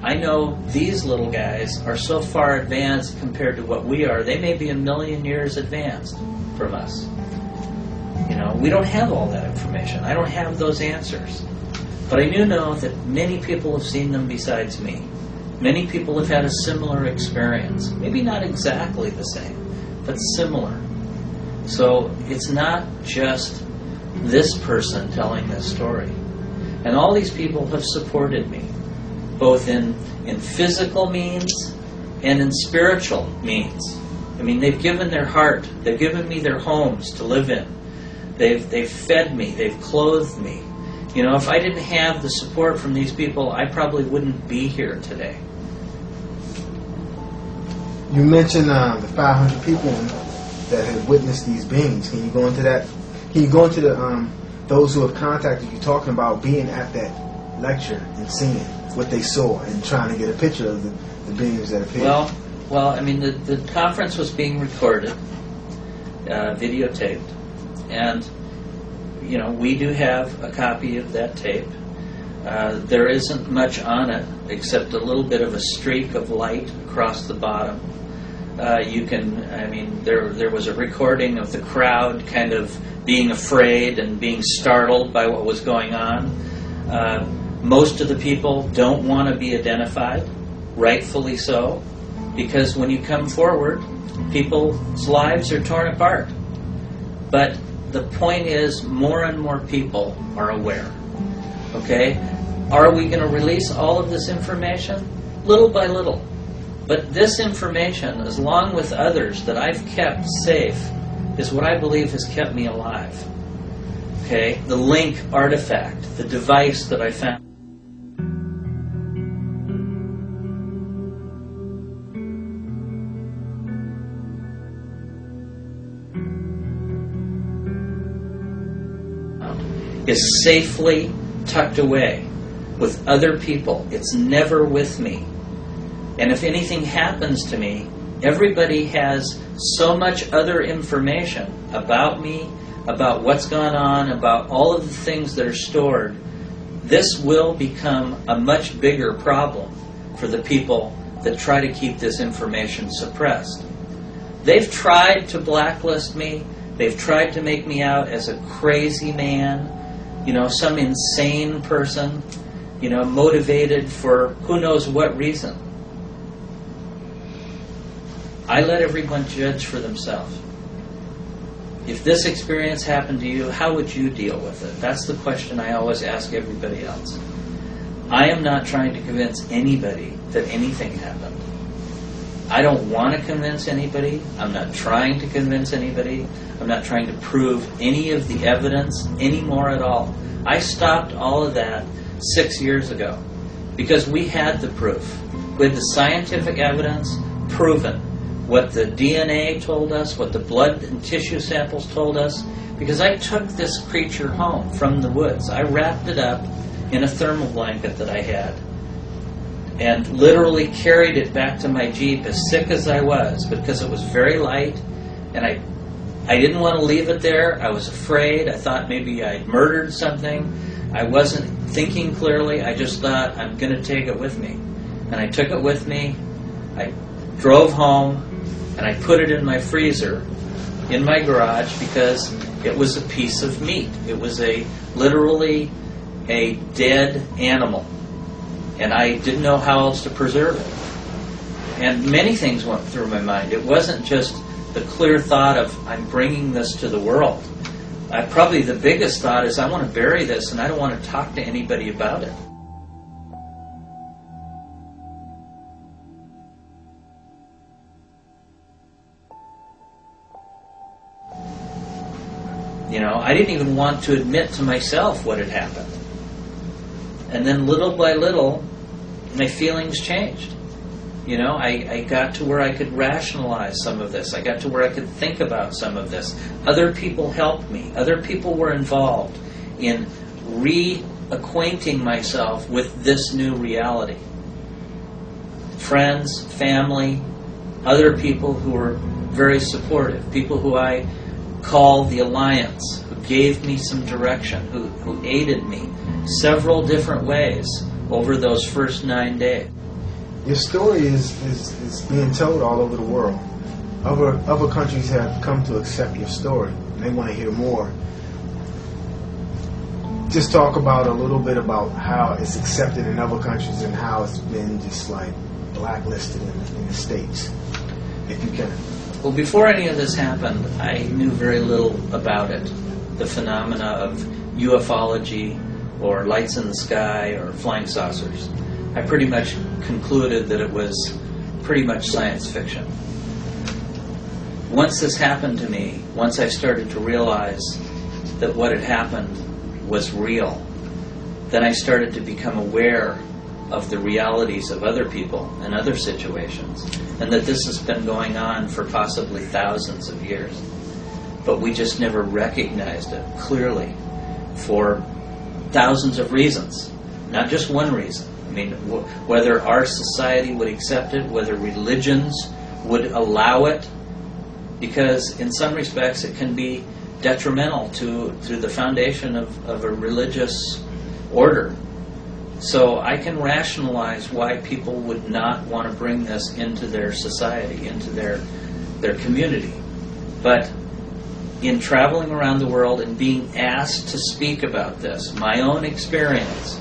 I know these little guys are so far advanced compared to what we are. They may be 1,000,000 years advanced from us. You know, we don't have all that information. I don't have those answers. But I do know that many people have seen them besides me. Many people have had a similar experience. Maybe not exactly the same, but similar. So it's not just this person telling this story. And all these people have supported me, both in physical means and in spiritual means. I mean, they've given their heart. They've given me their homes to live in. They've fed me. They've clothed me. You know, if I didn't have the support from these people, I probably wouldn't be here today. You mentioned the 500 people that have witnessed these beings. Can you go into that? Can you go into the those who have contacted you, talking about being at that lecture and seeing what they saw and trying to get a picture of the beings that appeared? Well, I mean, the conference was being recorded, videotaped, and you know, we do have a copy of that tape. There isn't much on it except a little bit of a streak of light across the bottom. There was a recording of the crowd kind of being afraid and being startled by what was going on. Most of the people don't want to be identified, rightfully so, because when you come forward, people's lives are torn apart. But the point is, more and more people are aware. Okay? Are we going to release all of this information? Little by little. But this information, as long with others that I've kept safe, is what I believe has kept me alive. Okay? The link artifact, the device that I found. Is safely tucked away with other people. It's never with me. And if anything happens to me, everybody has so much other information about me, about what's gone on, about all of the things that are stored. This will become a much bigger problem for the people that try to keep this information suppressed. They've tried to blacklist me. They've tried to make me out as a crazy man, you know, some insane person, you know, motivated for who knows what reason. I let everyone judge for themselves. If this experience happened to you, how would you deal with it? That's the question I always ask everybody else. I am not trying to convince anybody that anything happened. I don't want to convince anybody. I'm not trying to convince anybody. I'm not trying to prove any of the evidence anymore at all. I stopped all of that 6 years ago because we had the proof. We had the scientific evidence proven. What the DNA told us, what the blood and tissue samples told us, because I took this creature home from the woods. I wrapped it up in a thermal blanket that I had and literally carried it back to my Jeep as sick as I was because it was very light, and I didn't want to leave it there. I was afraid. I thought maybe I'd murdered something. I wasn't thinking clearly. I just thought, I'm going to take it with me. And I took it with me. I drove home, and I put it in my freezer in my garage because it was a piece of meat. It was literally a dead animal. And I didn't know how else to preserve it. And many things went through my mind. It wasn't just the clear thought of, I'm bringing this to the world. Probably the biggest thought is, I want to bury this and I don't want to talk to anybody about it. You know, I didn't even want to admit to myself what had happened. And then little by little, my feelings changed. You know, I got to where I could rationalize some of this. I got to where I could think about some of this. Other people helped me. Other people were involved in reacquainting myself with this new reality. Friends, family, other people who were very supportive, people who I call the Alliance, who gave me some direction, who aided me several different ways over those first 9 days. Your story is being told all over the world. Other countries have come to accept your story, and they want to hear more. Just talk about a little bit about how it's accepted in other countries and how it's been just like blacklisted in the States, if you can. Well, before any of this happened, I knew very little about it. The phenomena of ufology or lights in the sky or flying saucers. I pretty much concluded that it was pretty much science fiction. Once this happened to me, once I started to realize that what had happened was real, then I started to become aware of the realities of other people and other situations, and that this has been going on for possibly thousands of years. But we just never recognized it clearly for thousands of reasons, not just one reason. I mean, whether our society would accept it, whether religions would allow it, because in some respects it can be detrimental to the foundation of a religious order. So I can rationalize why people would not want to bring this into their society, into their community. But in traveling around the world and being asked to speak about this, my own experience,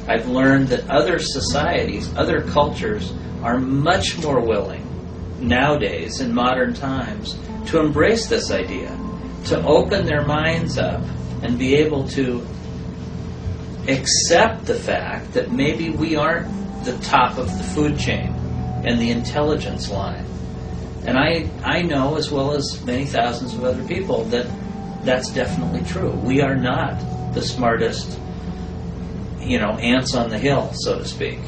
I've learned that other societies, other cultures are much more willing nowadays in modern times to embrace this idea, to open their minds up and be able to accept the fact that maybe we aren't the top of the food chain and the intelligence line. And I know, as well as many thousands of other people, that that's definitely true. We are not the smartest, ants on the hill, so to speak.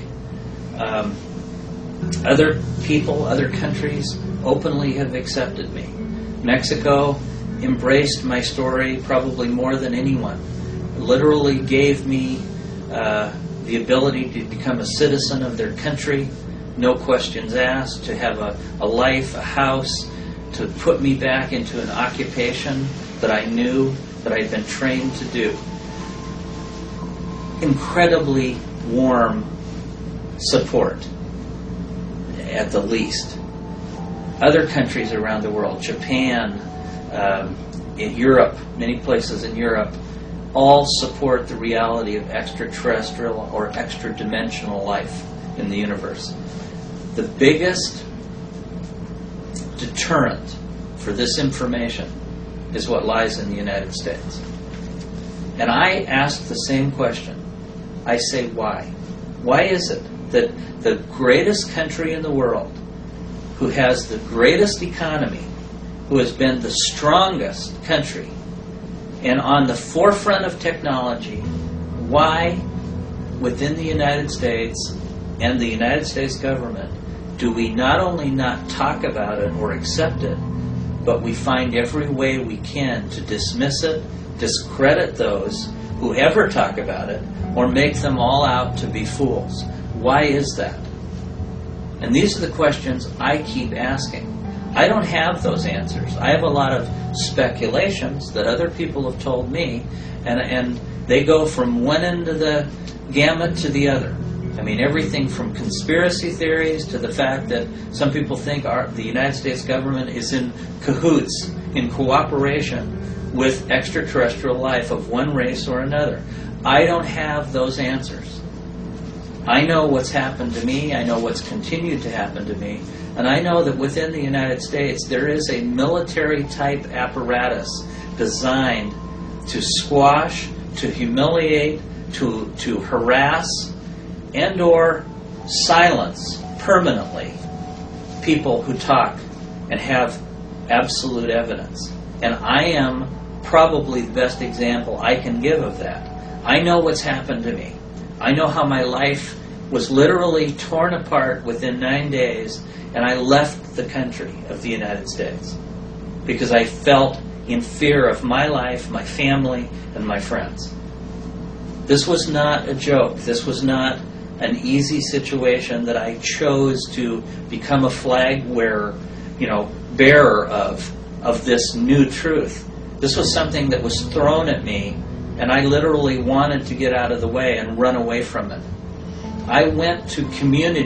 Other people, other countries openly have accepted me. Mexico embraced my story probably more than anyone. Literally gave me the ability to become a citizen of their country, no questions asked, to have a life, a house, to put me back into an occupation that I knew, that I'd been trained to do. Incredibly warm support, at the least. Other countries around the world, Japan, in Europe, many places in Europe, all support the reality of extraterrestrial or extra-dimensional life in the universe. The biggest deterrent for this information is what lies in the United States. And I ask the same question. I say, why? Why is it that the greatest country in the world, who has the greatest economy, who has been the strongest country, and on the forefront of technology, why within the United States and the United States government do we not only not talk about it or accept it, but we find every way we can to dismiss it, discredit those who ever talk about it, or make them all out to be fools? Why is that? And these are the questions I keep asking. I don't have those answers. I have a lot of speculations that other people have told me, and they go from one end of the gamut to the other. I mean, everything from conspiracy theories to the fact that some people think the United States government is in cahoots, in cooperation with extraterrestrial life of one race or another. I don't have those answers. I know what's happened to me. I know what's continued to happen to me. And I know that within the United States there is a military-type apparatus designed to squash, to humiliate, to harass, and or silence permanently people who talk and have absolute evidence. And I am probably the best example I can give of that. I know what's happened to me. I know how my life was literally torn apart within 9 days, and I left the country of the United States because I felt in fear of my life, my family, and my friends. This was not a joke. This was not an easy situation that I chose to become a flag wearer, bearer of this new truth. This was something that was thrown at me, and I literally wanted to get out of the way and run away from it. I went to community